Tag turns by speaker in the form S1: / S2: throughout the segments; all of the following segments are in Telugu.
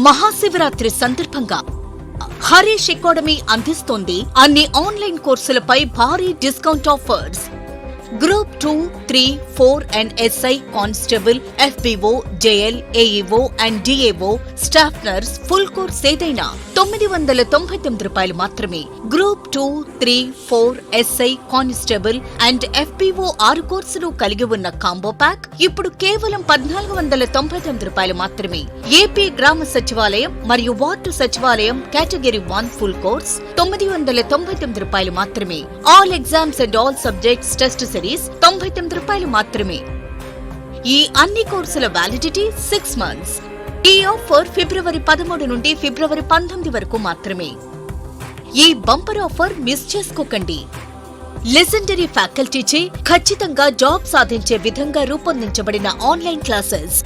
S1: మహాశివరాత్రి సందర్భంగా హరీష్ అకాడమీ అందిస్తోంది అన్ని ఆన్లైన్ కోర్సులపై భారీ discount offers. Group 2, 3, 4 and SI constable, FBO, JL, AEO and DAO staff nurse full course ఏదైనా ₹999 మాత్రమే. Group 2, 3, 4 SI constable and FBO 6 కోర్సులు కలిగి ఉన్న కాంబో ప్యాక్ ఇప్పుడు కేవలం ₹1499 మాత్రమే. ఏపీ గ్రామ సచివాలయం మరియు వార్డు సచివాలయం కేటగిరీ 1 ఫుల్ కోర్స్ ₹999 మాత్రమే. All exams and all subjects test ₹99 మాత్రమే. ఈ అన్ని కోర్సుల వ్యాలిడిటీ 6 months. ఈ ఆఫర్ ఫిబ్రవరి 13 నుండి ఫిబ్రవరి 19 వరకు మాత్రమే. ఈ బంపర్ ఆఫర్ మిస్ చేసుకోకండి. లెజెండరీ ఫ్యాకల్టీచే ఖచ్చితంగా జాబ్ సాధించే విధంగా రూపొందించబడిన ఆన్లైన్ క్లాసెస్.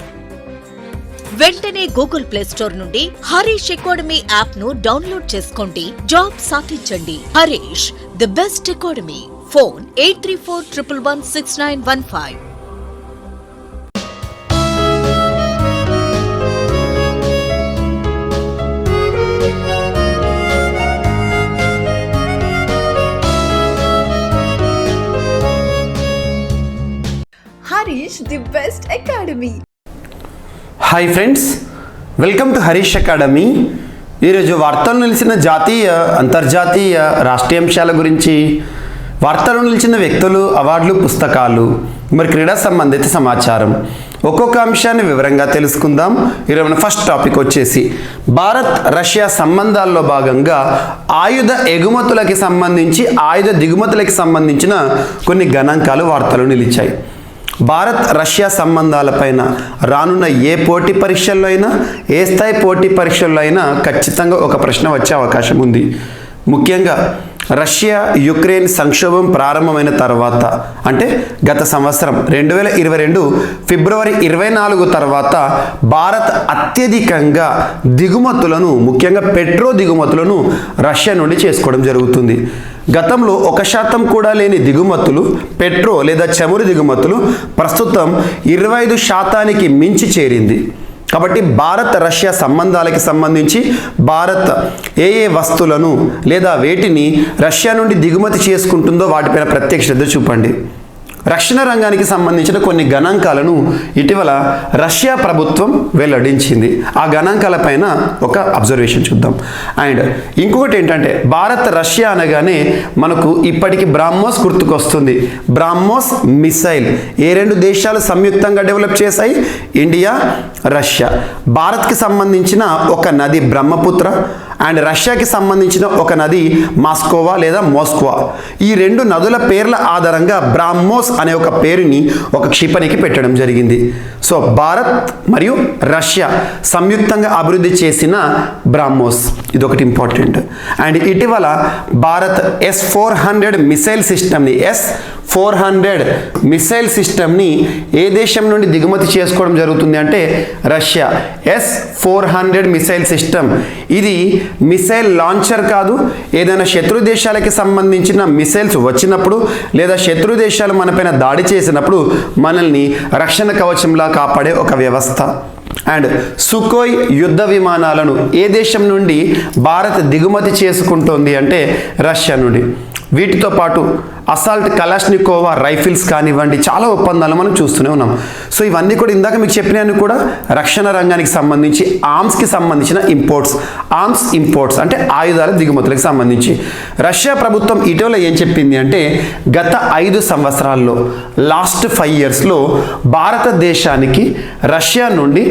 S1: వెంటనే గూగుల్ ప్లే స్టోర్ నుండి హరీష్ అకాడమీ యాప్ ను డౌన్లోడ్ చేసుకోండి. జాబ్ సాధించండి. Harish, the best academy. Phone 8341116915.
S2: Harish, the best academy.
S3: Hi friends, welcome to Harish academy. ఈరోజు వార్తలు నిలిచిన జాతీయ, అంతర్జాతీయ, రాష్ట్రీయ అంశాల గురించి, వార్తలు నిలిచిన వ్యక్తులు, అవార్డులు, పుస్తకాలు, మరి క్రీడా సంబంధిత సమాచారం, ఒక్కొక్క అంశాన్ని వివరంగా తెలుసుకుందాం. ఈరోజు మన ఫస్ట్ టాపిక్ వచ్చేసి భారత్ రష్యా సంబంధాల్లో భాగంగా ఆయుధ ఎగుమతులకి సంబంధించి, ఆయుధ దిగుమతులకి సంబంధించిన కొన్ని గణాంకాలు వార్తలు నిలిచాయి. భారత్ రష్యా సంబంధాలపైన రానున్న ఏ పోటీ పరీక్షల్లో అయినా, ఏ స్థాయి పోటీ పరీక్షల్లో అయినా ఖచ్చితంగా ఒక ప్రశ్న వచ్చే అవకాశం ఉంది. ముఖ్యంగా రష్యా యుక్రెయిన్ సంక్షోభం ప్రారంభమైన తర్వాత, అంటే గత సంవత్సరం 2022 ఫిబ్రవరి 24 తర్వాత భారత్ అత్యధికంగా దిగుమతులను, ముఖ్యంగా పెట్రో దిగుమతులను రష్యా నుండి చేసుకోవడం జరుగుతుంది. గతంలో 1% కూడా లేని దిగుమతులు, పెట్రో లేదా చమురు దిగుమతులు ప్రస్తుతం 25% మించి చేరింది. కాబట్టి భారత్ రష్యా సంబంధాలకి సంబంధించి భారత్ ఏ వస్తువులను లేదా వేటిని రష్యా నుండి దిగుమతి చేసుకుంటుందో వాటిపైన ప్రత్యేక శ్రద్ధ చూపండి. రక్షణ రంగానికి సంబంధించిన కొన్ని గణాంకాలను ఇటీవల రష్యా ప్రభుత్వం వెల్లడించింది. ఆ గణాంకాలపైన ఒక అబ్జర్వేషన్ చూద్దాం. అండ్ ఇంకొకటి ఏంటంటే, భారత్ రష్యా అనగానే మనకు ఇప్పటికి బ్రాహ్మోస్ గుర్తుకొస్తుంది. బ్రాహ్మోస్ మిసైల్ ఏ రెండు దేశాలు సంయుక్తంగా డెవలప్ చేశాయి? India, Russia. భారత్కి సంబంధించిన ఒక నది బ్రహ్మపుత్ర అండ్ రష్యాకి సంబంధించిన ఒక నది మాస్కోవా లేదా మోస్కోవా. ఈ రెండు నదుల పేర్ల ఆధారంగా బ్రాహ్మోస్ అనే ఒక పేరుని ఒక క్షిపణికి పెట్టడం జరిగింది. సో భారత్ మరియు రష్యా సంయుక్తంగా అభివృద్ధి చేసిన బ్రాహ్మోస్, ఇదొకటి ఇంపార్టెంట్. అండ్ ఇటీవల భారత్ S-400 మిసైల్ సిస్టమ్ని, S-400 మిసైల్ సిస్టమ్ని ఏ దేశం నుండి దిగుమతి చేసుకోవడం జరుగుతుంది అంటే రష్యా. S-400 మిసైల్ సిస్టమ్ ఇది మిసైల్ లాంచర్ కాదు. ఏదైనా శత్రు దేశాలకి సంబంధించిన మిసైల్స్ వచ్చినప్పుడు లేదా శత్రు దేశాలు మనపైన దాడి చేసినప్పుడు మనల్ని రక్షణ కవచంలా కాపాడే ఒక వ్యవస్థ. అండ్ సుకోయ్ యుద్ధ విమానాలను ఏ దేశం నుండి భారత్ దిగుమతి చేసుకుంటోంది అంటే రష్యా నుండి. వీటితో పాటు అసాల్ట్ కలాష్నికోవా రైఫిల్స్ కానివ్వండి, చాలా ఒప్పందాలు మనం చూస్తూనే ఉన్నాం. సో ఇవన్నీ కూడా ఇందాక మీకు చెప్పినవన్నీ కూడా రక్షణ రంగానికి సంబంధించి, ఆర్మ్స్కి సంబంధించిన ఆర్మ్స్ ఇంపోర్ట్స్ అంటే ఆయుధాల దిగుమతులకు సంబంధించి. రష్యా ప్రభుత్వం ఇటీవల ఏం చెప్పింది అంటే, గత 5 సంవత్సరాల్లో, లాస్ట్ 5 yearsలో భారతదేశానికి రష్యా నుండి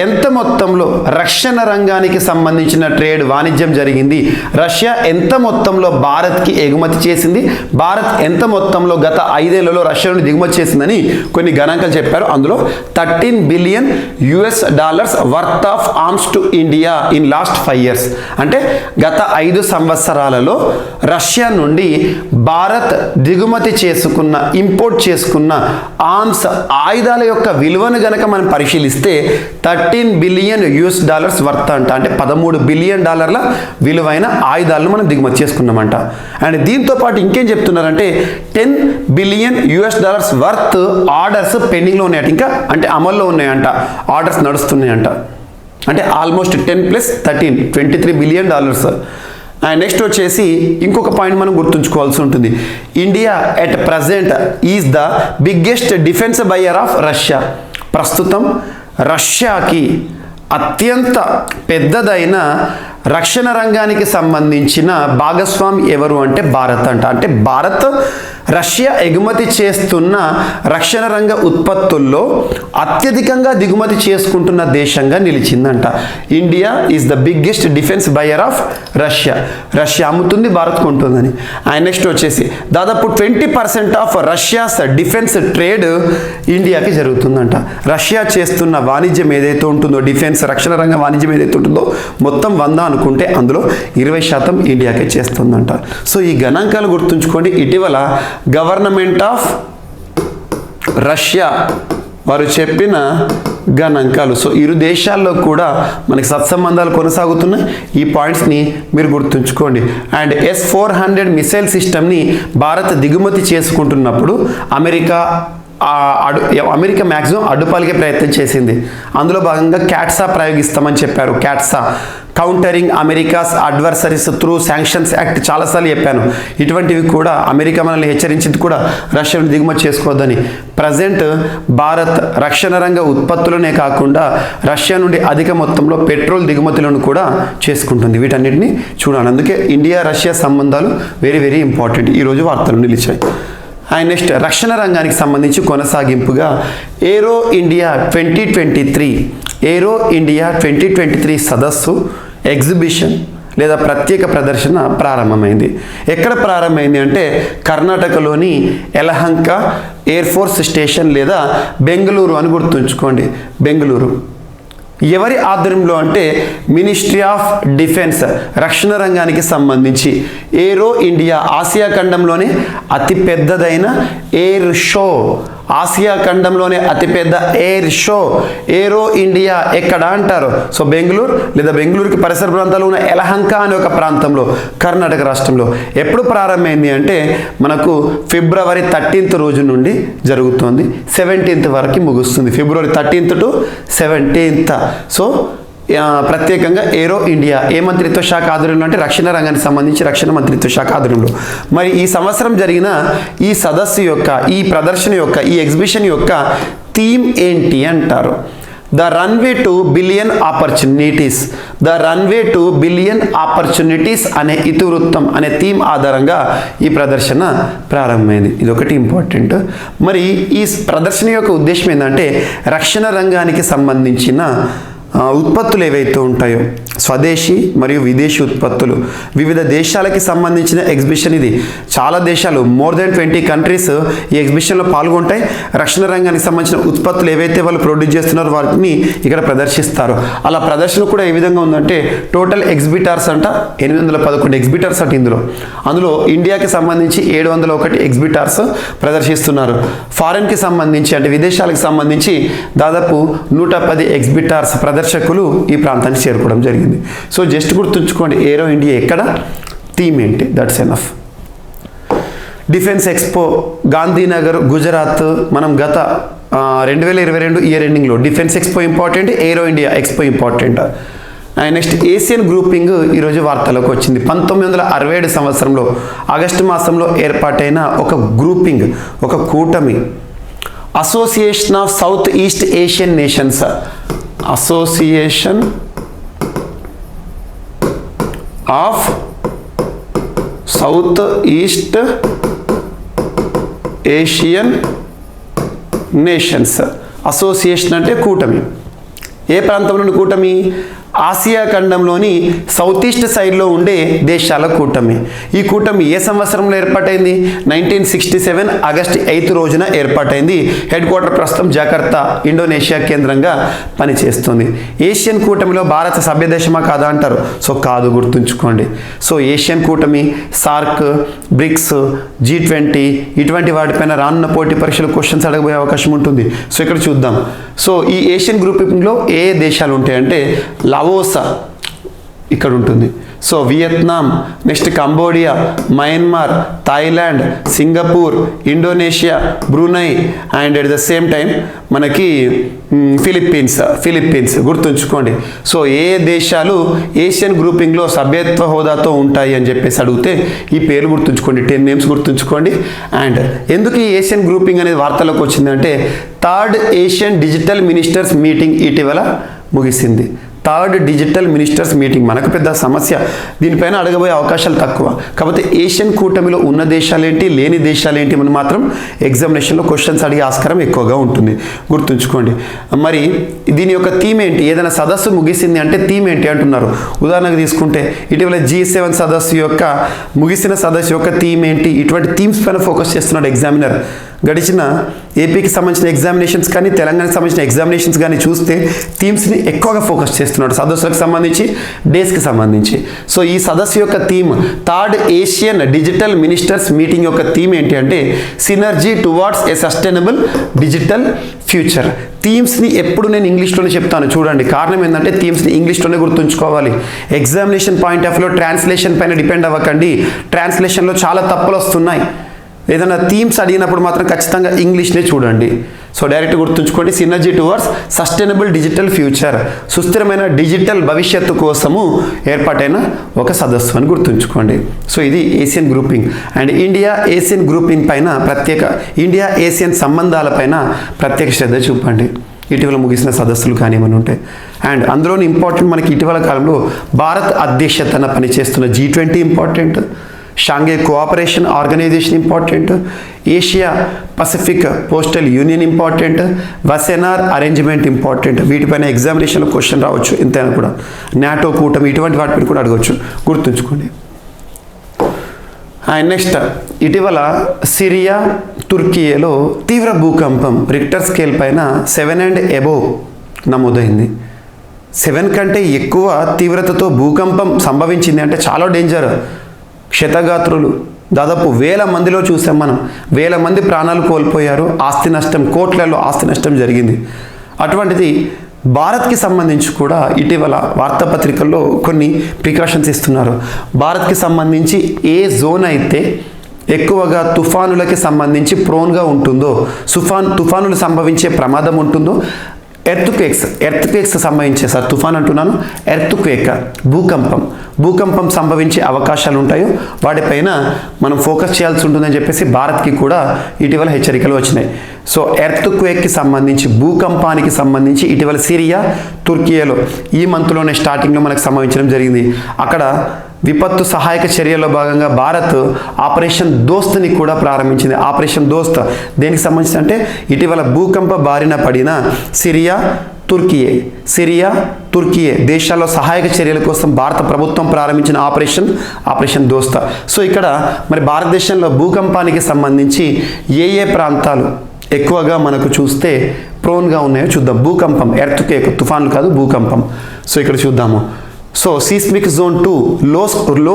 S3: ఎంత మొత్తంలో రక్షణ రంగానికి సంబంధించిన ట్రేడ్, వాణిజ్యం జరిగింది, రష్యా ఎంత మొత్తంలో భారత్కి ఎగుమతి చేసింది, భారత్ ఎంత మొత్తంలో గత 5 ఏళ్లలో రష్యా నుండి దిగుమతి చేసిందని కొన్ని గణాంకాలు చెప్పారు. అందులో $13 billion worth of arms to India in last 5 years. అంటే గత 5 సంవత్సరాలలో రష్యా నుండి భారత్ దిగుమతి చేసుకున్న, ఇంపోర్ట్ చేసుకున్న ఆర్మ్స్, ఆయుధాల యొక్క విలువను గనక మనం పరిశీలిస్తే $13 billion వర్త్ అంట. అంటే $13 billion విలువైన ఆయుధాలను మనం దిగుమతి చేసుకున్నామంట. అండ్ దీంతో పాటు ఇంకేం చెప్తున్నారంటే $10 billion వర్త్ ఆర్డర్స్ పెండింగ్లో ఉన్నాయంట, ఇంకా అంటే అమల్లో ఉన్నాయంట, ఆర్డర్స్ నడుస్తున్నాయంట. అంటే ఆల్మోస్ట్ 10+13 $23 బిలియన్. అండ్ నెక్స్ట్ వచ్చేసి ఇంకొక పాయింట్ మనం గుర్తుంచుకోవాల్సి ఉంటుంది. India at present is the biggest defence buyer of Russia. ప్రస్తుతం రష్యాకి అత్యంత పెద్దదైన రక్షణ రంగానికి సంబంధించిన భాగస్వామి ఎవరు అంటే భారత్ అంట. అంటే భారత్ రష్యా ఎగుమతి చేస్తున్న రక్షణ రంగ ఉత్పత్తుల్లో అత్యధికంగా దిగుమతి చేసుకుంటున్న దేశంగా నిలిచిందంట. India is the biggest defence buyer of Russia. Russia అమ్ముతుంది, భారత్ కొంటుందని. అండ్ నెక్స్ట్ వచ్చేసి దాదాపు 20% ఆఫ్ రష్యాస్ డిఫెన్స్ ట్రేడ్ ఇండియాకి జరుగుతుందంట. రష్యా చేస్తున్న వాణిజ్యం ఏదైతే ఉంటుందో, డిఫెన్స్ రక్షణ రంగ వాణిజ్యం ఏదైతే ఉంటుందో మొత్తం 100 అనుకుంటే అందులో 20% ఇండియాకే చేస్తుందంట. సో ఈ గణాంకాలు గుర్తుంచుకోండి. ఇటీవల గవర్నమెంట్ ఆఫ్ రష్యా వారు చెప్పిన గణాంకాలు. సో ఇరు దేశాల్లో కూడా మనకి సత్సంబంధాలు కొనసాగుతున్నాయి. ఈ పాయింట్స్ని మీరు గుర్తుంచుకోండి. అండ్ S-400 మిసైల్ సిస్టమ్ని భారత్ దిగుమతి చేసుకుంటున్నప్పుడు అమెరికా మ్యాక్సిమం అడ్డుపలికే ప్రయత్నం చేసింది. అందులో భాగంగా క్యాట్సా ప్రయోగిస్తామని చెప్పారు. CAATSA countering America's adversaries through sanctions act చాలాసార్లు చెప్పాను. ఇటువంటివి కూడా అమెరికా మనల్ని హెచ్చరించింది కూడా రష్యాను దిగుమతి చేసుకోవద్దని. ప్రజెంట్ భారత్ రక్షణ రంగ ఉత్పత్తులనే కాకుండా రష్యా నుండి అధిక మొత్తంలో పెట్రోల్ దిగుమతులను కూడా చేసుకుంటుంది. వీటన్నిటిని చూడాలి. అందుకే ఇండియా రష్యా సంబంధాలు వెరీ వెరీ ఇంపార్టెంట్. ఈరోజు వార్తలు నిలిచాయి. అండ్ నెక్స్ట్ రక్షణ రంగానికి సంబంధించి కొనసాగింపుగా ఏరో ఇండియా 2023 సదస్సు ఎగ్జిబిషన్ లేదా ప్రత్యేక ప్రదర్శన ప్రారంభమైంది. ఎక్కడ ప్రారంభమైంది అంటే కర్ణాటకలోని యలహంక ఎయిర్ ఫోర్స్ స్టేషన్ లేదా బెంగళూరు అని గుర్తుంచుకోండి. బెంగళూరు ఎవరి ఆధ్వర్యంలో అంటే మినిస్ట్రీ ఆఫ్ డిఫెన్స్ రక్షణ రంగానికి సంబంధించి ఏరో ఇండియా ఆసియా ఖండంలోనే అతిపెద్దదైన ఎయిర్ షో. ఆసియా ఖండంలోనే అతిపెద్ద ఎయిర్ షో ఏరో ఇండియా ఎక్కడ అంటారు. సో బెంగళూరు లేదా బెంగళూరుకి పరిసర ప్రాంతాల్లో ఉన్న యలహంక అనే ఒక ప్రాంతంలో కర్ణాటక రాష్ట్రంలో. ఎప్పుడు ప్రారంభమైంది అంటే మనకు ఫిబ్రవరి 13th రోజు నుండి జరుగుతుంది, 17th వరకు ముగుస్తుంది. ఫిబ్రవరి 13th to 17th. సో ప్రత్యేకంగా ఏరో ఇండియా ఏ మంత్రిత్వ శాఖ ఆధ్వర్యంలో అంటే రక్షణ రంగానికి సంబంధించి రక్షణ మంత్రిత్వ శాఖ ఆధ్వర్యంలో. మరి ఈ సంవత్సరం జరిగిన ఈ సదస్సు యొక్క ఈ ప్రదర్శన యొక్క ఈ ఎగ్జిబిషన్ యొక్క థీమ్ ఏంటి అంటారు. The runway to billion opportunities. The runway to billion opportunities అనే ఇతివృత్తం అనే థీమ్ ఆధారంగా ఈ ప్రదర్శన ప్రారంభమైంది. ఇది ఒకటి ఇంపార్టెంట్. మరి ఈ ప్రదర్శన యొక్క ఉద్దేశం ఏంటంటే రక్షణ రంగానికి సంబంధించిన ఉత్పత్తులు ఏవైతే ఉంటాయో స్వదేశీ మరియు విదేశీ ఉత్పత్తులు వివిధ దేశాలకి సంబంధించిన ఎగ్జిబిషన్. ఇది చాలా దేశాలు more than 20 కంట్రీస్ ఈ ఎగ్జిబిషన్లో పాల్గొంటాయి. రక్షణ రంగానికి సంబంధించిన ఉత్పత్తులు ఏవైతే వాళ్ళు ప్రొడ్యూస్ చేస్తున్నారో వాటిని ఇక్కడ ప్రదర్శిస్తారు. అలా ప్రదర్శన కూడా ఏ విధంగా ఉందంటే టోటల్ ఎగ్జిబిటార్స్ అంట 811 ఎగ్జిబిటార్స్ అంటే అందులో ఇండియాకి సంబంధించి 701 ఎగ్జిబిటార్స్ ప్రదర్శిస్తున్నారు. ఫారెన్కి సంబంధించి అంటే విదేశాలకు సంబంధించి దాదాపు 110 ఎగ్జిబిటార్స్ ప్రదర్శకులు ఈ ప్రాంతానికి చేరుకోవడం జరిగింది. సో జస్ట్ గుర్తుంచుకోండి ఏరో ఇండియా ఎక్కడ, థీమ్ ఏంటి, that's enough. Defence expo Gandhinagar Gujarat. మనం గత 2022 ఇయర్ ఎండింగ్లో defence expo important, Aero India expo important. And next Asian grouping ఈరోజు వార్తలకు వచ్చింది. 1967 సంవత్సరంలో ఆగస్టు మాసంలో ఏర్పాటైన ఒక గ్రూపింగ్, ఒక కూటమి, association of south east Asian nations. Association of south east Asian nations. Association అంటే కూటమి. ఏ ప్రాంతంలోని కూటమి? ఆసియా ఖండంలోని సౌత్ ఈస్ట్ సైడ్లో ఉండే దేశాల కూటమి. ఈ కూటమి ఏ సంవత్సరంలో ఏర్పాటైంది? 1967 ఆగస్టు 8 రోజున ఏర్పాటైంది. హెడ్ క్వార్టర్ ప్రస్తుతం జకార్తా ఇండోనేషియా కేంద్రంగా పనిచేస్తుంది. ఏషియన్ కూటమిలో భారత సభ్యదేశమా కాదా అంటారు. సో కాదు, గుర్తుంచుకోండి. సో ఏషియన్ కూటమి, సార్క్, బ్రిక్స్, G20 ఇటువంటి వాటిపైన రానున్న పోటీ పరీక్షలు క్వశ్చన్స్ అడగబోయే అవకాశం ఉంటుంది. సో ఇక్కడ చూద్దాం. సో ఈ ఏషియన్ గ్రూపింగ్లో ఏ దేశాలు ఉంటాయంటే లావోస్, ఇక్కడ ఉంటుంది. So Vietnam, next Cambodia, Myanmar, Thailand, Singapore, Indonesia, Brunei and at the same time మనకి ఫిలిప్పీన్స్ గుర్తుంచుకోండి. సో ఏ దేశాలు ఏషియన్ గ్రూపింగ్లో సభ్యత్వ హోదాతో ఉంటాయి అని చెప్పేసి అడిగితే ఈ పేర్లు గుర్తుంచుకోండి, 10 నేమ్స్ గుర్తుంచుకోండి. అండ్ ఎందుకు ఈ ఏషియన్ గ్రూపింగ్ అనేది వార్తలోకి వచ్చిందంటే third Asian digital ministers meeting ఇటీవల ముగిసింది. థర్డ్ డిజిటల్ మినిస్టర్స్ మీటింగ్ మనకు పెద్ద సమస్య, దీనిపైన అడగబోయే అవకాశాలు తక్కువ. కాకపోతే ఏషియన్ కూటమిలో ఉన్న దేశాలేంటి, లేని దేశాలేంటి అని మాత్రం ఎగ్జామినేషన్లో క్వశ్చన్స్ అడిగే ఆస్కారం ఎక్కువగా ఉంటుంది, గుర్తుంచుకోండి. మరి దీని యొక్క థీమ్ ఏంటి, ఏదైనా సదస్సు ముగిసింది అంటే థీమ్ ఏంటి అంటున్నారు. ఉదాహరణకు తీసుకుంటే ఇటీవల G7 సదస్సు యొక్క ముగిసిన సదస్సు యొక్క థీమ్ ఏంటి, ఇటువంటి థీమ్స్ పైన ఫోకస్ చేస్తున్నాడు ఎగ్జామినర్. గడిచిన ఏపీకి సంబంధించిన ఎగ్జామినేషన్స్ కానీ తెలంగాణకు సంబంధించిన ఎగ్జామినేషన్స్ కానీ చూస్తే థీమ్స్ని ఎక్కువగా ఫోకస్ చేస్తున్నాడు, సదస్సులకు సంబంధించి, డేస్కి సంబంధించి. సో ఈ సదస్సు యొక్క theme, third Asian digital ministers meeting యొక్క థీమ్ ఏంటి అంటే synergy towards a sustainable digital future. థీమ్స్ని ఎప్పుడు నేను ఇంగ్లీష్లోనే చెప్తాను చూడండి, కారణం ఏంటంటే థీమ్స్ని ఇంగ్లీష్లోనే గుర్తుంచుకోవాలి. ఎగ్జామినేషన్ పాయింట్ ఆఫ్ వ్యూలో ట్రాన్స్లేషన్ పైన డిపెండ్ అవ్వకండి, ట్రాన్స్లేషన్లో చాలా తప్పులు వస్తున్నాయి. ఏదైనా థీమ్స్ అడిగినప్పుడు మాత్రం ఖచ్చితంగా ఇంగ్లీష్నే చూడండి. సో డైరెక్ట్ గుర్తుంచుకోండి, synergy towards sustainable digital future, సుస్థిరమైన డిజిటల్ భవిష్యత్తు కోసము ఏర్పాటైన ఒక సదస్సు అని గుర్తుంచుకోండి. సో ఇది Asian grouping. And India Asian grouping పైన ఇండియా ఏషియన్ సంబంధాలపైన ప్రత్యేక శ్రద్ధ చూపండి. ఇటీవల ముగిసిన సదస్సులు కానీ ఏమైనా ఉంటాయి. అండ్ అందులోని ఇంపార్టెంట్ మనకి ఇటీవల కాలంలో భారత్ అధ్యక్షతన పనిచేస్తున్న G20 important, Shanghai cooperation organisation important, Asia Pacific postal union important, Wassenaar arrangement important. వీటిపైన ఎగ్జామినేషన్లో క్వశ్చన్ రావచ్చు, ఇంతైనా కూడా నాటో కూటమి ఇటువంటి వాటిపైన కూడా అడగవచ్చు, గుర్తుంచుకోండి. అండ్ నెక్స్ట్ ఇటీవల సిరియా, తుర్కియేలో తీవ్ర భూకంపం రిక్టర్ స్కేల్ పైన 7 and above నమోదైంది. 7 కంటే ఎక్కువ తీవ్రతతో భూకంపం సంభవించింది అంటే చాలా డేంజర్. క్షతగాత్రులు దాదాపు 1000 మందిలో చూసాం మనం, 1000 మంది ప్రాణాలు కోల్పోయారు, ఆస్తి నష్టం, కోట్లలో ఆస్తి నష్టం జరిగింది. అటువంటిది భారత్కి సంబంధించి కూడా ఇటీవల వార్తాపత్రికల్లో కొన్ని ప్రికాషన్స్ ఇస్తున్నారు. భారత్కి సంబంధించి ఏ జోన్ అయితే ఎక్కువగా తుఫానులకి సంబంధించి ప్రోన్గా ఉంటుందో, తుఫానులు సంభవించే ప్రమాదం ఉంటుందో, ఎర్త్క్వేక్స్ సంభవించే, సార్ తుఫాన్ అంటున్నాను, భూకంపం సంభవించే అవకాశాలు ఉంటాయో వాటిపైన మనం ఫోకస్ చేయాల్సి ఉంటుందని చెప్పేసి భారత్కి కూడా ఇటీవల హెచ్చరికలు వచ్చినాయి. సో ఎర్త్క్వేక్కి సంబంధించి, భూకంపానికి సంబంధించి ఇటీవల సిరియా, తుర్కియేలో ఈ మంత్లోనే స్టార్టింగ్లో మనకు సంభవించడం జరిగింది. అక్కడ విపత్తు సహాయక చర్యల్లో భాగంగా భారత్ ఆపరేషన్ దోస్త్ని కూడా ప్రారంభించింది. ఆపరేషన్ దోస్త్ దేనికి సంబంధించి అంటే ఇటీవల భూకంప బారిన పడిన సిరియా, తుర్కియే దేశాల్లో సహాయక చర్యల కోసం భారత ప్రభుత్వం ప్రారంభించిన ఆపరేషన్ దోస్త. సో ఇక్కడ మరి భారతదేశంలో భూకంపానికి సంబంధించి ఏ ప్రాంతాలు ఎక్కువగా మనకు చూస్తే ప్రోన్గా ఉన్నాయో చూద్దాం. భూకంపం, ఎర్త్క్వేక్, తుఫాన్లు కాదు, భూకంపం. సో ఇక్కడ చూద్దాము. సో సీస్మిక్ జోన్ 2 లో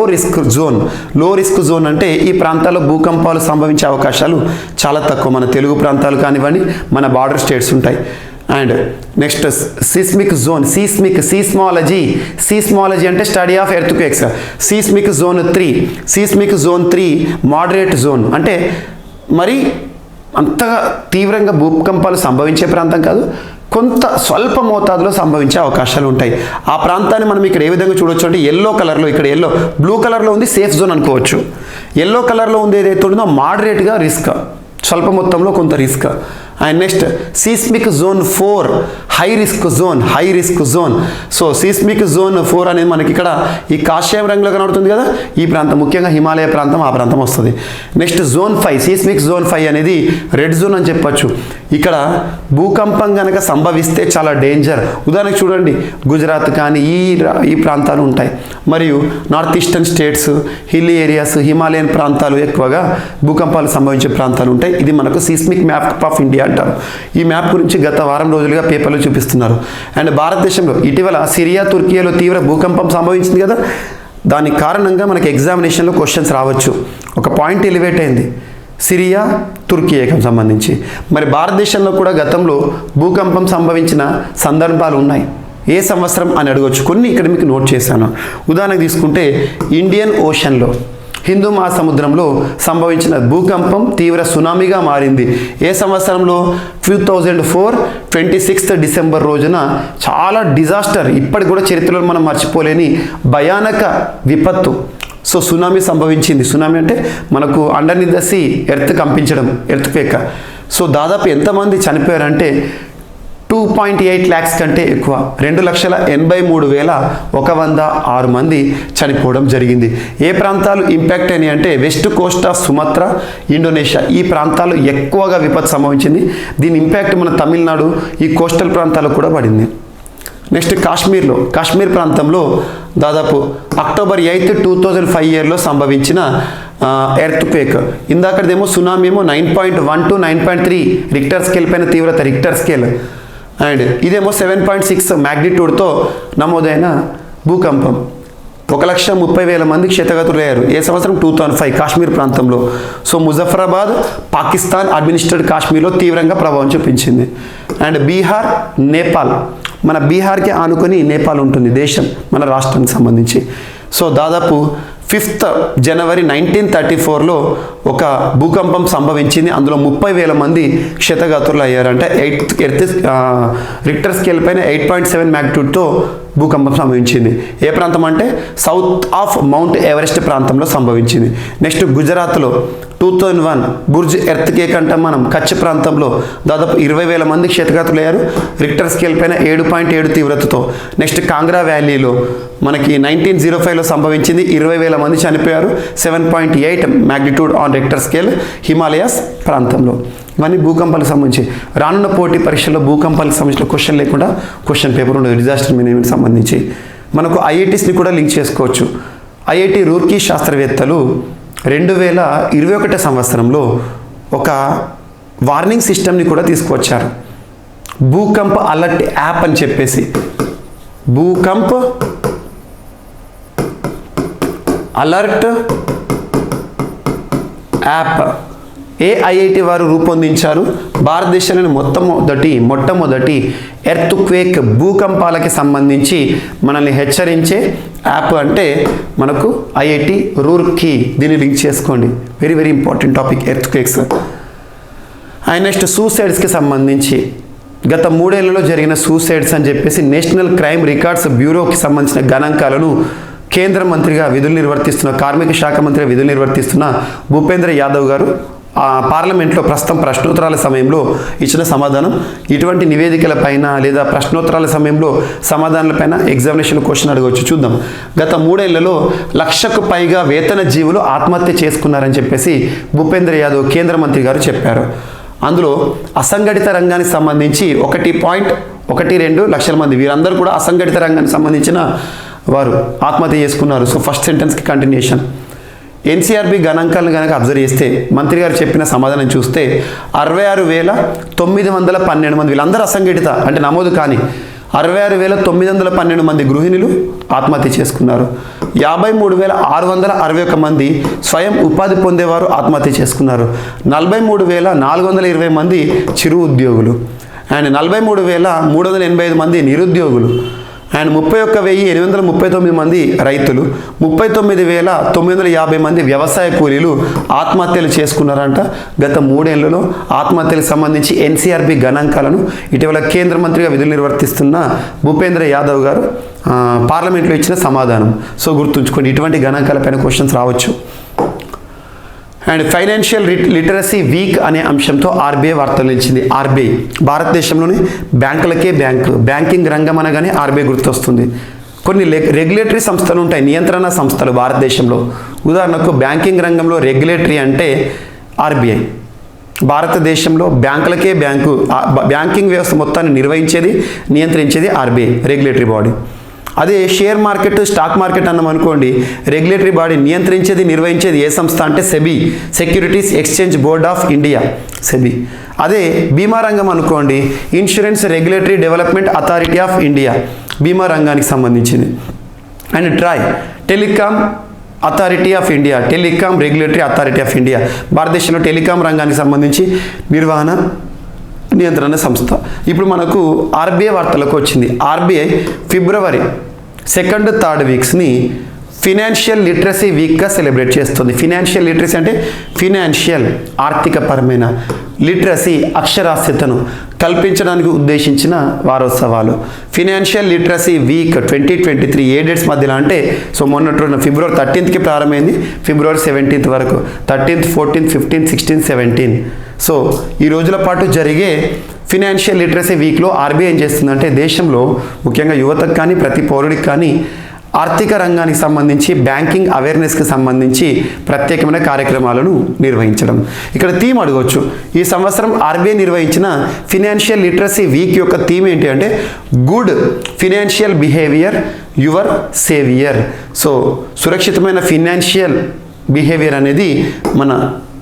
S3: రిస్క్ జోన్ అంటే ఈ ప్రాంతాల్లో భూకంపాలు సంభవించే అవకాశాలు చాలా తక్కువ. మన తెలుగు ప్రాంతాలు కానివ్వండి, మన బార్డర్ స్టేట్స్ ఉంటాయి. And next seismic zone, seismology అంటే study of earthquakes. Seismic zone 3 moderate zone అంటే మరి అంతగా తీవ్రంగా భూకంపాలు సంభవించే ప్రాంతం కాదు, కొంత స్వల్ప మోతాదులో సంభవించే అవకాశాలు ఉంటాయి. ఆ ప్రాంతాన్ని మనం ఇక్కడ ఏ విధంగా చూడొచ్చు అంటే ఎల్లో కలర్లో, ఇక్కడ బ్లూ కలర్లో ఉంది సేఫ్ జోన్ అనుకోవచ్చు. ఎల్లో కలర్లో ఉంది ఏదైతే ఉంటుందో మోడరేట్గా రిస్క్, స్వల్ప మొత్తంలో కొంత risk. And next seismic zone 4 high risk zone. So seismic zone 4 అనేది మనకి ఇక్కడ ఈ కాషాయం రంగులో కనబడుతుంది కదా, ఈ ప్రాంతం ముఖ్యంగా హిమాలయ ప్రాంతం, ఆ ప్రాంతం వస్తుంది. నెక్స్ట్ జోన్ 5, సీస్మిక్ జోన్ 5 అనేది రెడ్ జోన్ అని చెప్పచ్చు. ఇక్కడ భూకంపం కనుక సంభవిస్తే చాలా డేంజర్. ఉదాహరణకు చూడండి, గుజరాత్ కానీ ఈ ప్రాంతాలు ఉంటాయి, మరియు north eastern states, hill areas, Himalayan ప్రాంతాలు ఎక్కువగా భూకంపాలు సంభవించే ప్రాంతాలు ఉంటాయి. ఇది మనకు సీస్మిక్ మ్యాప్ ఆఫ్ ఇండియా అంటారు. ఈ మ్యాప్ గురించి గత వారం రోజులుగా పేపర్లో చూపిస్తున్నారు. అండ్ భారతదేశంలో ఇటీవల సిరియా, తుర్కియేలో తీవ్ర భూకంపం సంభవించింది కదా, దాని కారణంగా మనకి ఎగ్జామినేషన్లో క్వశ్చన్స్ రావచ్చు. ఒక పాయింట్ ఎలివేట్ అయింది సిరియా, తుర్కియేకి సంబంధించి. మరి భారతదేశంలో కూడా గతంలో భూకంపం సంభవించిన సందర్భాలు ఉన్నాయి. ఏ సంవత్సరం అని అడగవచ్చు. కొన్ని ఇక్కడ మీకు నోట్ చేశాను. ఉదాహరణకు తీసుకుంటే ఇండియన్ ఓషన్లో, హిందూ మహాసముద్రంలో సంభవించిన భూకంపం తీవ్ర సునామీగా మారింది. ఏ సంవత్సరంలో? 2004 26 డిసెంబర్ రోజున చాలా డిజాస్టర్, ఇప్పటికి కూడా చరిత్రలో మనం మర్చిపోలేని భయానక విపత్తు. సో సునామీ సంభవించింది. సునామీ అంటే మనకు అండర్నీత్ ద సీ ఎర్త్ కంపించడం, ఎర్త్ క్వేక్. సో దాదాపు ఎంతమంది చనిపోయారంటే 2.8 lakhs కంటే ఎక్కువ, 2,83,106 మంది చనిపోవడం జరిగింది. ఏ ప్రాంతాలు ఇంపాక్ట్ అయినాయి అంటే west Coast of Sumatra, Indonesia, ఈ ప్రాంతాలు ఎక్కువగా విపత్తు సంభవించింది. దీని ఇంపాక్ట్ మన తమిళనాడు ఈ కోస్టల్ ప్రాంతాలకు కూడా పడింది. నెక్స్ట్ కాశ్మీర్ ప్రాంతంలో దాదాపు October 8, 2005 ఇయర్లో సంభవించిన ఎర్త్ క్వేక్. ఇందాకదేమో సునామీ ఏమో 9.1 to 9.3 రిక్టర్ స్కేల్ పైన తీవ్రత, రిక్టర్ స్కేల్. అండ్ ఇదేమో 7.6 మ్యాగ్నిట్యూడ్తో నమోదైన భూకంపం. 1,30,000 మంది క్షతగాతులయ్యారు. ఏ సంవత్సరం? 2005 కాశ్మీర్ ప్రాంతంలో. సో ముజఫరాబాద్ పాకిస్తాన్ అడ్మినిస్ట్రేటెడ్ కాశ్మీర్లో తీవ్రంగా ప్రభావం చూపించింది. అండ్ బీహార్, నేపాల్, మన బీహార్కి ఆనుకొని నేపాల్ ఉంటుంది దేశం, మన రాష్ట్రానికి సంబంధించి. సో దాదాపు 5th జనవరి 1934లో ఒక భూకంపం సంభవించింది. అందులో 30,000 మంది క్షతగాతులు అయ్యారు. అంటే రిక్టర్ స్కేల్ పైన 8.7 మ్యాగ్నిట్యూడ్తో భూకంపం సంభవించింది. ఏ ప్రాంతం అంటే సౌత్ ఆఫ్ మౌంట్ ఎవరెస్ట్ ప్రాంతంలో సంభవించింది. నెక్స్ట్ గుజరాత్లో 2001 బుర్జ్ ఎర్త్ కేక్ అంటాం మనం, కచ్ ప్రాంతంలో దాదాపు 20,000 మంది క్షతగాతులు అయ్యారు, రిక్టర్ స్కేల్ పైన 7.7 తీవ్రతతో. నెక్స్ట్ కాంగ్రా వ్యాలీలో మనకి 1905లో సంభవించింది, 20,000 మంది చనిపోయారు, 7.8 magnitude on Richter scale, Himalayas ప్రాంతంలో. ఇవన్నీ భూకంపాలకు సంబంధించి. రానున్న పోటీ పరీక్షల్లో భూకంపాలకు సంబంధించిన క్వశ్చన్ లేకుండా క్వశ్చన్ పేపర్ ఉండదు. డిజాస్టర్ మేనేజ్మెంట్ సంబంధించి మనకు ఐఐటీస్ని కూడా లింక్ చేసుకోవచ్చు. ఐఐటి రూర్కీ శాస్త్రవేత్తలు 2021 సంవత్సరంలో ఒక వార్నింగ్ సిస్టమ్ని కూడా తీసుకువచ్చారు. భూకంప అలర్ట్ యాప్ అని చెప్పేసి, భూకంప అలర్ట్ యాప్ ఏఐఐటి వారు రూపొందించారు. భారతదేశంలోని మొట్టమొదటి ఎర్త్ క్వేక్ భూకంపాలకి సంబంధించి మనల్ని హెచ్చరించే యాప్ అంటే మనకు ఐఐటి రూర్కీ. దీన్ని లింక్ చేసుకోండి. Very very important topic earthquakes. And next సూసైడ్స్కి సంబంధించి గత 3 ఏళ్లలో జరిగిన సూసైడ్స్ అని చెప్పేసి నేషనల్ క్రైమ్ రికార్డ్స్ బ్యూరోకి సంబంధించిన గణాంకాలను కేంద్ర మంత్రిగా విధులు నిర్వర్తిస్తున్న, కార్మిక శాఖ మంత్రిగా విధులు నిర్వర్తిస్తున్న భూపేంద్ర యాదవ్ గారు పార్లమెంట్లో ప్రస్తుతం ప్రశ్నోత్తరాల సమయంలో ఇచ్చిన సమాధానం. ఇటువంటి నివేదికల పైన లేదా ప్రశ్నోత్తరాల సమయంలో సమాధానాలపైన ఎగ్జామినేషన్ క్వశ్చన్ అడగవచ్చు. చూద్దాం. గత 3 ఏళ్లలో 1,00,000కు పైగా వేతన జీవులు ఆత్మహత్య చేసుకున్నారని చెప్పేసి భూపేంద్ర యాదవ్ కేంద్ర మంత్రి గారు చెప్పారు. అందులో అసంఘటిత రంగానికి సంబంధించి 1.12 లక్షల మంది, వీరందరూ కూడా అసంఘటిత రంగానికి సంబంధించిన వారు ఆత్మహత్య చేసుకున్నారు. సో ఫస్ట్ సెంటెన్స్కి కంటిన్యూషన్. ఎన్సీఆర్బీ గణాంకాలను కనుక అబ్జర్వ్ చేస్తే మంత్రి గారు చెప్పిన సమాధానం చూస్తే 66,912 మంది, వీళ్ళందరూ అసంఘటిత అంటే నమోదు కానీ 66,912 మంది గృహిణులు ఆత్మహత్య చేసుకున్నారు. 53,661 మంది స్వయం ఉపాధి పొందేవారు ఆత్మహత్య చేసుకున్నారు. 43,420 మంది చిరు ఉద్యోగులు అండ్ 43,385 మంది నిరుద్యోగులు అండ్ 31,839 మంది రైతులు, 39,950 మంది వ్యవసాయ కూలీలు ఆత్మహత్యలు చేసుకున్నారంట. గత 3 ఏళ్లలో ఆత్మహత్యలకు సంబంధించి ఎన్సీఆర్బీ గణాంకాలను ఇటీవల కేంద్ర మంత్రిగా విధులు నిర్వర్తిస్తున్న భూపేంద్ర యాదవ్ గారు పార్లమెంట్లో ఇచ్చిన సమాధానం. సో గుర్తుంచుకోండి, ఇటువంటి గణాంకాలపైన క్వశ్చన్స్ రావచ్చు. అండ్ ఫైనాన్షియల్ లిటరసీ వీక్ అనే అంశంతో ఆర్బీఐ వార్తలు నిలిచింది. ఆర్బీఐ భారతదేశంలోని బ్యాంకులకే బ్యాంకింగ్ రంగం అనగానే ఆర్బీఐ గుర్తొస్తుంది. కొన్ని రెగ్యులేటరీ సంస్థలు ఉంటాయి, నియంత్రణ సంస్థలు భారతదేశంలో. ఉదాహరణకు బ్యాంకింగ్ రంగంలో రెగ్యులేటరీ అంటే ఆర్బీఐ. భారతదేశంలో బ్యాంకులకే బ్యాంకింగ్ వ్యవస్థ మొత్తాన్ని నిర్వహించేది, నియంత్రించేది ఆర్బీఐ, రెగ్యులేటరీ బాడీ. అదే షేర్ మార్కెట్, స్టాక్ మార్కెట్ అన్నాం అనుకోండి, రెగ్యులేటరీ బాడీ నియంత్రించేది, నిర్వహించేది ఏ సంస్థ అంటే SEBI, securities exchange board of India, SEBI. అదే బీమా రంగం అనుకోండి, insurance regulatory development authority of India, బీమా రంగానికి సంబంధించింది. And TRAI, telecom authority of India, telecom regulatory authority of India, భారతదేశంలో టెలికాం రంగానికి సంబంధించి నిర్వహణ నియంత్రణ సంస్థ. ఇప్పుడు మనకు ఆర్బీఐ వార్తలకు వచ్చింది. ఆర్బీఐ ఫిబ్రవరి 2, 3 వీక్స్ని ఫినాన్షియల్ లిటరసీ వీక్గా సెలబ్రేట్ చేస్తుంది. ఫినాన్షియల్ లిటరసీ అంటే ఫినాన్షియల్ ఆర్థికపరమైన లిటరసీ అక్షరాస్యతను కల్పించడానికి ఉద్దేశించిన వారోత్సవాలు. ఫినాన్షియల్ లిటరసీ వీక్ 2023 ఏ డేట్స్ మధ్యలో అంటే సో మొన్నటి రోజున ఫిబ్రవరి 13కి ప్రారంభమైంది, ఫిబ్రవరి 17th వరకు, 13th, 14th, 15th, 16th, 17. So ఈ రోజుల పాటు జరిగే ఫినాన్షియల్ లిటరసీ వీక్లో ఆర్బీఐ ఏం చేస్తుందంటే దేశంలో ముఖ్యంగా యువతకు కానీ ప్రతి పౌరుడికి కానీ ఆర్థిక రంగానికి సంబంధించి బ్యాంకింగ్ అవేర్నెస్కి సంబంధించి ప్రత్యేకమైన కార్యక్రమాలను నిర్వహించడం. ఇక్కడ థీమ్ అడగవచ్చు. ఈ సంవత్సరం ఆర్బీఐ నిర్వహించిన ఫినాన్షియల్ లిటరసీ వీక్ యొక్క థీమ్ ఏంటి అంటే good financial behaviour your saviour. So సురక్షితమైన ఫినాన్షియల్ బిహేవియర్ అనేది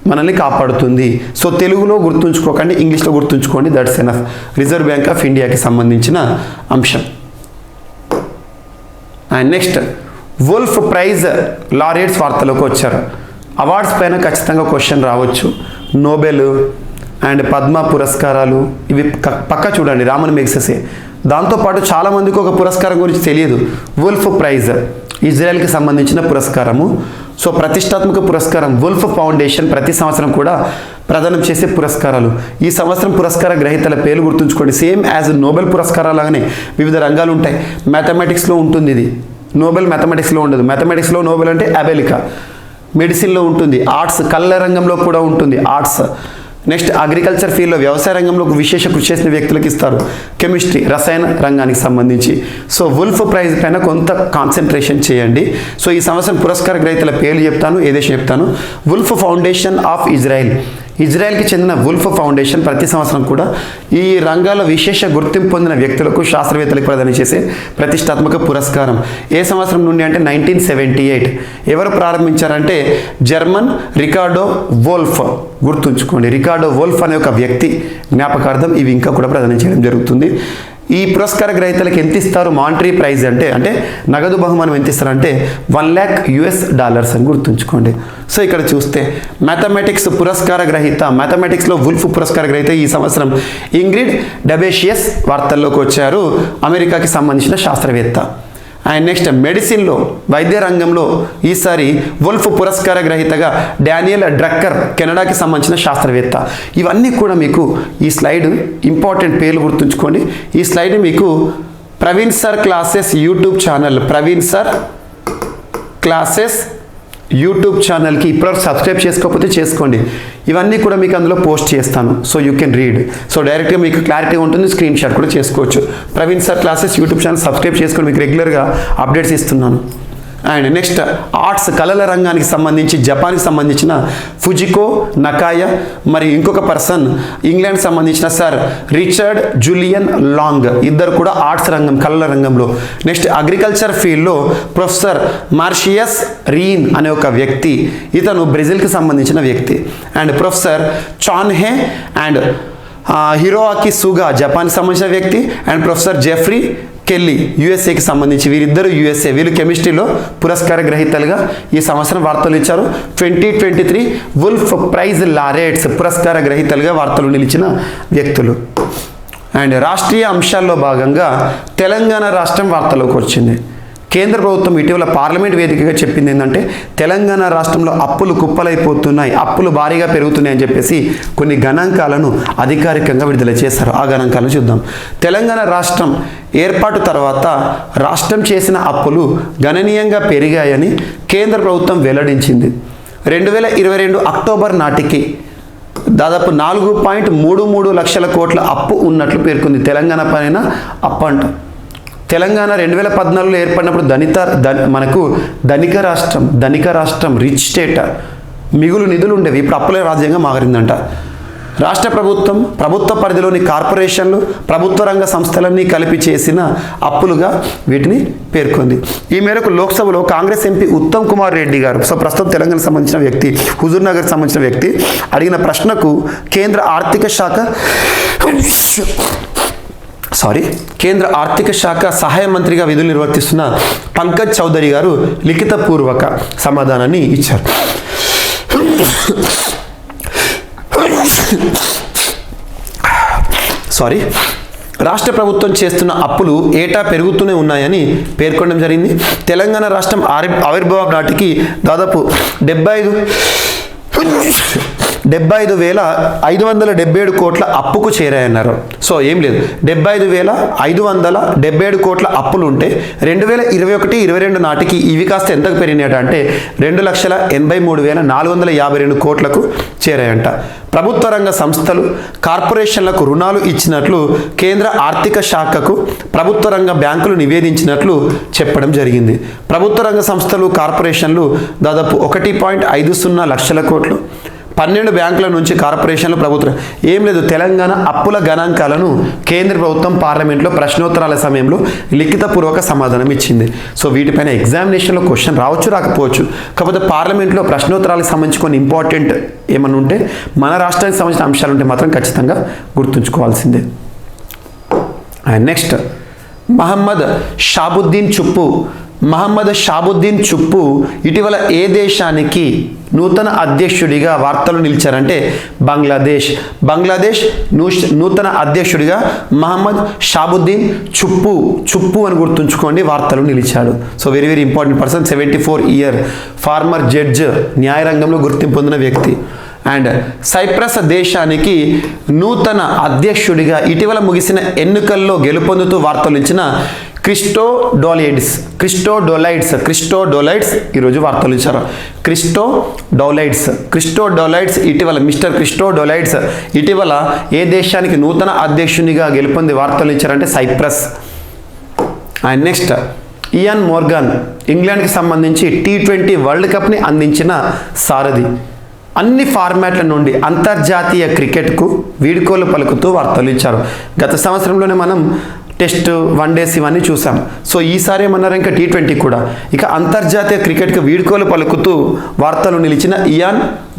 S3: మనల్ని కాపాడుతుంది. సో తెలుగులో గుర్తుంచుకోకండి, ఇంగ్లీష్లో గుర్తుంచుకోండి. That's enough. Reserve bank of ఇండియాకి సంబంధించిన అంశం. And next Wolf prize laureates వార్తలోకి వచ్చారు. అవార్డ్స్ పైన ఖచ్చితంగా క్వశ్చన్ రావచ్చు. నోబెల్ అండ్ పద్మ పురస్కారాలు ఇవి పక్క చూడండి, రామన్ మెగ్సెసే. దాంతోపాటు చాలామందికి ఒక పురస్కారం గురించి తెలియదు. వుల్ఫ్ ప్రైజ్ ఇజ్రాయెల్కి సంబంధించిన పురస్కారము. సో ప్రతిష్టాత్మక పురస్కారం వుల్ఫ్ ఫౌండేషన్ ప్రతి సంవత్సరం కూడా ప్రదానం చేసే పురస్కారాలు. ఈ సంవత్సరం పురస్కార గ్రహీతల పేర్లు గుర్తుంచుకోండి. సేమ్ యాజ్ నోబెల్ పురస్కారాలాగానే వివిధ రంగాలు ఉంటాయి. మ్యాథమెటిక్స్లో ఉంటుంది ఇది, నోబెల్ మ్యాథమెటిక్స్లో ఉండదు. మ్యాథమెటిక్స్లో నోబెల్ అంటే అబెలికా. మెడిసిన్లో ఉంటుంది, ఆర్ట్స్ కళల రంగంలో కూడా ఉంటుంది ఆర్ట్స్. నెక్స్ట్ అగ్రికల్చర్ ఫీల్డ్లో వ్యవసాయ రంగంలో విశేష కృషి చేసిన వ్యక్తులకు ఇస్తారు. కెమిస్ట్రీ రసాయన రంగానికి సంబంధించి. సో వుల్ఫ్ ప్రైజ్ పైన కొంత కాన్సన్ట్రేషన్ చేయండి. సో ఈ సంవత్సరం పురస్కార గ్రహీతల పేర్లు చెప్తాను, ఏ దేశం చెప్తాను. Wolf foundation of Israel. ఇజ్రాయెల్కి చెందిన వుల్ఫ్ ఫౌండేషన్ ప్రతి సంవత్సరం కూడా ఈ రంగాల్లో విశేష గుర్తింపు పొందిన వ్యక్తులకు శాస్త్రవేత్తలకు ప్రదానం చేసే ప్రతిష్టాత్మక పురస్కారం. ఏ సంవత్సరం నుండి అంటే 1978. ఎవరు ప్రారంభించారంటే జర్మన్ రికార్డో వోల్ఫ్. గుర్తుంచుకోండి, రికార్డో వోల్ఫ్ అనే ఒక వ్యక్తి జ్ఞాపకార్థం ఇవి ఇంకా కూడా ప్రదానం చేయడం జరుగుతుంది. ఈ పురస్కార గ్రహీతలకు ఎంత ఇస్తారు మానిటరీ ప్రైజ్ అంటే నగదు బహుమానం ఎంత ఇస్తారంటే $1,00,000 అని గుర్తుంచుకోండి. సో ఇక్కడ చూస్తే మ్యాథమెటిక్స్ పురస్కార గ్రహీత, మ్యాథమెటిక్స్లో వుల్ఫ్ పురస్కార గ్రహీత ఈ సంవత్సరం ఇంగ్రిడ్ డబేషియస్ వార్తల్లోకి వచ్చారు. అమెరికాకి సంబంధించిన శాస్త్రవేత్త. అండ్ నెక్స్ట్ మెడిసిన్లో వైద్య రంగంలో ఈసారి వుల్ఫ్ పురస్కార గ్రహీతగా డానియల్ డ్రక్కర్, కెనడాకి సంబంధించిన శాస్త్రవేత్త. ఇవన్నీ కూడా మీకు ఈ స్లైడ్ ఇంపార్టెంట్ పేర్లు గుర్తుంచుకోండి. ఈ స్లైడ్ మీకు Praveen sir classes YouTube channel, Praveen sir classes YouTube ఛానల్కి ఇప్పటివరకు సబ్స్క్రైబ్ చేసుకోకపోతే చేసుకోండి. ఇవన్నీ కూడా మీకు అందులో పోస్ట్ చేస్తాను. So you can read. So డైరెక్ట్గా మీకు క్లారిటీ ఉంటుంది, స్క్రీన్ షాట్ కూడా చేసుకోవచ్చు. Praveen sir classes YouTube channel subscribe చేసుకొని మీకు రెగ్యులర్గా అప్డేట్స్ ఇస్తున్నాను. అండ్ నెక్స్ట్ ఆర్ట్స్ కళల రంగానికి సంబంధించి జపాన్కి సంబంధించిన ఫుజికో నకాయ, మరి ఇంకొక పర్సన్ ఇంగ్లాండ్కి సంబంధించిన సార్ రిచర్డ్ జూలియన్ లాంగ్, ఇద్దరు కూడా ఆర్ట్స్ రంగం కళల రంగంలో. నెక్స్ట్ అగ్రికల్చర్ ఫీల్డ్లో ప్రొఫెసర్ మార్షియస్ రీన్ అనే ఒక వ్యక్తి, ఇతను బ్రెజిల్కి సంబంధించిన వ్యక్తి. And professor Chan He and Hiroaki Suga జపాన్కి సంబంధించిన వ్యక్తి. అండ్ ప్రొఫెసర్ జెఫ్రీ కెల్లీ యుఎస్ఏకి సంబంధించి, వీరిద్దరు యుఎస్ఏ. వీళ్ళు కెమిస్ట్రీలో పురస్కార గ్రహీతలుగా ఈ సంవత్సరం వార్తలు ఇచ్చారు. 2023 వుల్ఫ్ ప్రైజ్ లారెట్స్ పురస్కార గ్రహీతలుగా వార్తలు నిలిచిన వ్యక్తులు. అండ్ రాష్ట్రీయ అంశాల్లో భాగంగా తెలంగాణ రాష్ట్రం వార్తలోకి వచ్చింది. కేంద్ర ప్రభుత్వం ఇటీవల పార్లమెంట్ వేదికగా చెప్పింది ఏంటంటే తెలంగాణ రాష్ట్రంలో అప్పులు కుప్పలైపోతున్నాయి, అప్పులు భారీగా పెరుగుతున్నాయి అని చెప్పేసి కొన్ని గణాంకాలను అధికారికంగా విడుదల చేశారు. ఆ గణాంకాలను చూద్దాం. తెలంగాణ రాష్ట్రం ఏర్పాటు తర్వాత రాష్ట్రం చేసిన అప్పులు గణనీయంగా పెరిగాయని కేంద్ర ప్రభుత్వం వెల్లడించింది. 2022 అక్టోబర్ నాటికి దాదాపు 4.33 లక్షల కోట్ల అప్పు ఉన్నట్లు పేర్కొంది. తెలంగాణ పైన అప్పు అంట. తెలంగాణ 2014లో ఏర్పడినప్పుడు మనకు ధనిక రాష్ట్రం రిచ్ స్టేట్, మిగులు నిధులు ఉండేవి. ఇప్పుడు అప్పులే రాజ్యంగా మారిందంట. రాష్ట్ర ప్రభుత్వ పరిధిలోని కార్పొరేషన్లు, ప్రభుత్వ రంగ సంస్థలన్నీ కలిపి చేసిన అప్పులుగా వీటిని పేర్కొంది. ఈ మేరకు లోక్సభలో కాంగ్రెస్ ఎంపీ ఉత్తమ్ కుమార్ రెడ్డి గారు, సో ప్రస్తుతం తెలంగాణకు సంబంధించిన వ్యక్తి, హుజూర్ నగర్కి సంబంధించిన వ్యక్తి, అడిగిన ప్రశ్నకు కేంద్ర ఆర్థిక శాఖ సహాయ మంత్రిగా విధులు నిర్వర్తిస్తున్న పంకజ్ చౌదరి గారు లిఖితపూర్వక సమాధానాన్ని ఇచ్చారు. రాష్ట్ర ప్రభుత్వం చేస్తున్న అప్పులు ఏటా పెరుగుతూనే ఉన్నాయని పేర్కొనడం జరిగింది. తెలంగాణ రాష్ట్రం ఆవిర్భావం నాటికి దాదాపు 75,577 కోట్ల అప్పుకు చేరాయన్నారు. సో ఏం లేదు, 75,577 కోట్ల అప్పులు ఉంటే 2021-22 నాటికి ఇవి కాస్త ఎంతకు పెరిగినాయట అంటే 2,83,452 కోట్లకు చేరాయంట. ప్రభుత్వ రంగ సంస్థలు కార్పొరేషన్లకు రుణాలు ఇచ్చినట్లు కేంద్ర ఆర్థిక శాఖకు ప్రభుత్వ రంగ బ్యాంకులు నివేదించినట్లు చెప్పడం జరిగింది. ప్రభుత్వ రంగ సంస్థలు కార్పొరేషన్లు దాదాపు 1.50 లక్షల కోట్లు, 12 బ్యాంకుల నుంచి కార్పొరేషన్లు ప్రభుత్వం. ఏం లేదు, తెలంగాణ అప్పుల గణాంకాలను కేంద్ర ప్రభుత్వం పార్లమెంట్లో ప్రశ్నోత్తరాల సమయంలో లిఖితపూర్వక సమాధానం ఇచ్చింది. సో వీటిపైన ఎగ్జామినేషన్లో క్వశ్చన్ రావచ్చు, రాకపోవచ్చు. కాకపోతే పార్లమెంట్లో ప్రశ్నోత్తరాలకు సంబంధించి కొన్ని ఇంపార్టెంట్ ఏమన్నా ఉంటే, మన రాష్ట్రానికి సంబంధించిన అంశాలు ఉంటే మాత్రం ఖచ్చితంగా గుర్తుంచుకోవాల్సిందే. అండ్ నెక్స్ట్, మహమ్మద్ షాబుద్దీన్ చుప్పు ఇటీవల ఏ దేశానికి నూతన అధ్యక్షుడిగా వార్తలు నిలిచారంటే బంగ్లాదేశ్ నూతన అధ్యక్షుడిగా మహమ్మద్ షాబుద్దీన్ చుప్పు అని గుర్తుంచుకోండి, వార్తలు నిలిచాడు. So very very important person, 74 year former judge, న్యాయరంగంలో గుర్తింపు పొందిన వ్యక్తి. అండ్ సైప్రస్ దేశానికి నూతన అధ్యక్షుడిగా ఇటీవల ముగిసిన ఎన్నికల్లో గెలుపొందుతూ వార్తలు ఇచ్చిన క్రిస్టో డోలైడ్స్ ఈరోజు వార్తలు ఇచ్చారు. క్రిస్టో డోలైడ్స్ ఇటీవల ఏ దేశానికి నూతన అధ్యక్షునిగా గెలుపొంది వార్తలు ఇచ్చారంటే Cyprus. And next, Eoin Morgan ఇంగ్లాండ్కి సంబంధించి T20 వరల్డ్ కప్ని అందించిన సారథి. అన్ని ఫార్మాట్ల నుండి అంతర్జాతీయ క్రికెట్కు వీడ్కోలు పలుకుతూ వార్తలు ఇచ్చారు. గత సంవత్సరంలోనే మనం టెస్ట్, వన్ డేస్ ఇవన్నీ చూసాం. సో ఈసారి ఏమన్నారు ఇంకా T20 కూడా. ఇక అంతర్జాతీయ క్రికెట్కి వీడ్కోలు పలుకుతూ వార్తలు నిలిచిన ఇయాన్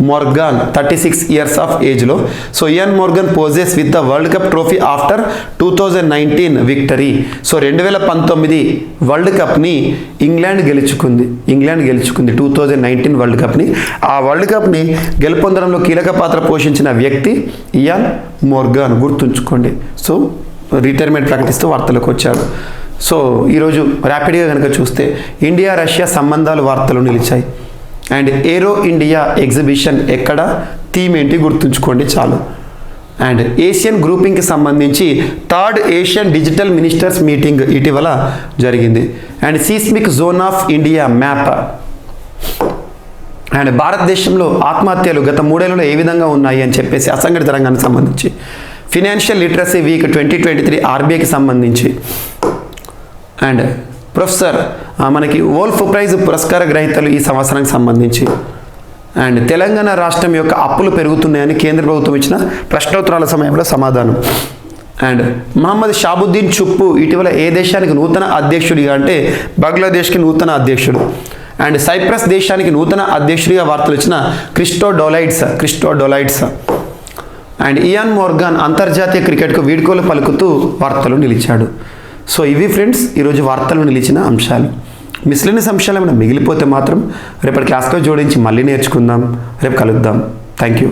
S3: మోర్గాన్ 36 ఇయర్స్ ఆఫ్ ఏజ్లో. So Eoin Morgan poses with the world cup trophy after 2019 victory. So 2019 world కప్ని ఇంగ్లాండ్ గెలుచుకుంది 2019 వరల్డ్ కప్ని. ఆ వరల్డ్ కప్ని గెలుపొందడంలో కీలక పాత్ర పోషించిన వ్యక్తి ఇయాన్ మోర్గాన్, గుర్తుంచుకోండి. సో రిటైర్మెంట్ ప్రకటిస్తూ వార్తలకు వచ్చాడు. సో ఈరోజు ర్యాపిడ్గా కనుక చూస్తే ఇండియా రష్యా సంబంధాలు వార్తలు నిలిచాయి. అండ్ ఏరో ఇండియా ఎగ్జిబిషన్ ఎక్కడ, థీమ్ ఏంటి గుర్తుంచుకోండి చాలు. అండ్ ఏషియన్ గ్రూపింగ్కి సంబంధించి 3rd Asian digital ministers meeting ఇటీవల జరిగింది. And seismic zone of India map. And భారతదేశంలో ఆత్మహత్యలు గత 3 ఏళ్లలో ఏ విధంగా ఉన్నాయి అని చెప్పేసి అసంఘటిత రంగానికి సంబంధించి. ఫినాన్షియల్ లిటరసీ వీక్ 2023 ఆర్బీఐకి సంబంధించి. అండ్ ప్రొఫెసర్ మనకి వోల్ఫ్ ప్రైజ్ పురస్కార గ్రహీతలు ఈ సంవత్సరానికి సంబంధించి. అండ్ తెలంగాణ రాష్ట్రం యొక్క అప్పులు పెరుగుతున్నాయని కేంద్ర ప్రభుత్వం ఇచ్చిన ప్రశ్నోత్తరాల సమయంలో సమాధానం. అండ్ మహమ్మద్ షాబుద్దీన్ చుప్పు ఇటీవల ఏ దేశానికి నూతన అధ్యక్షుడిగా అంటే బంగ్లాదేశ్కి నూతన అధ్యక్షుడు. అండ్ సైప్రస్ దేశానికి నూతన అధ్యక్షుడిగా వార్తలు ఇచ్చిన క్రిస్టో డోలైడ్స్. అండ్ ఇయాన్ మోర్గాన్ అంతర్జాతీయ క్రికెట్కు వీడ్కోలు పలుకుతూ వార్తలు నిలిచాడు. సో ఇవి ఫ్రెండ్స్ ఈరోజు వార్తలు నిలిచిన అంశాలు. మిస్లేనియస్ అంశాలు ఏమైనా మిగిలిపోతే మాత్రం రేపటి క్లాస్లో జోడించి మళ్ళీ నేర్చుకుందాం. రేపు కలుద్దాం. Thank you.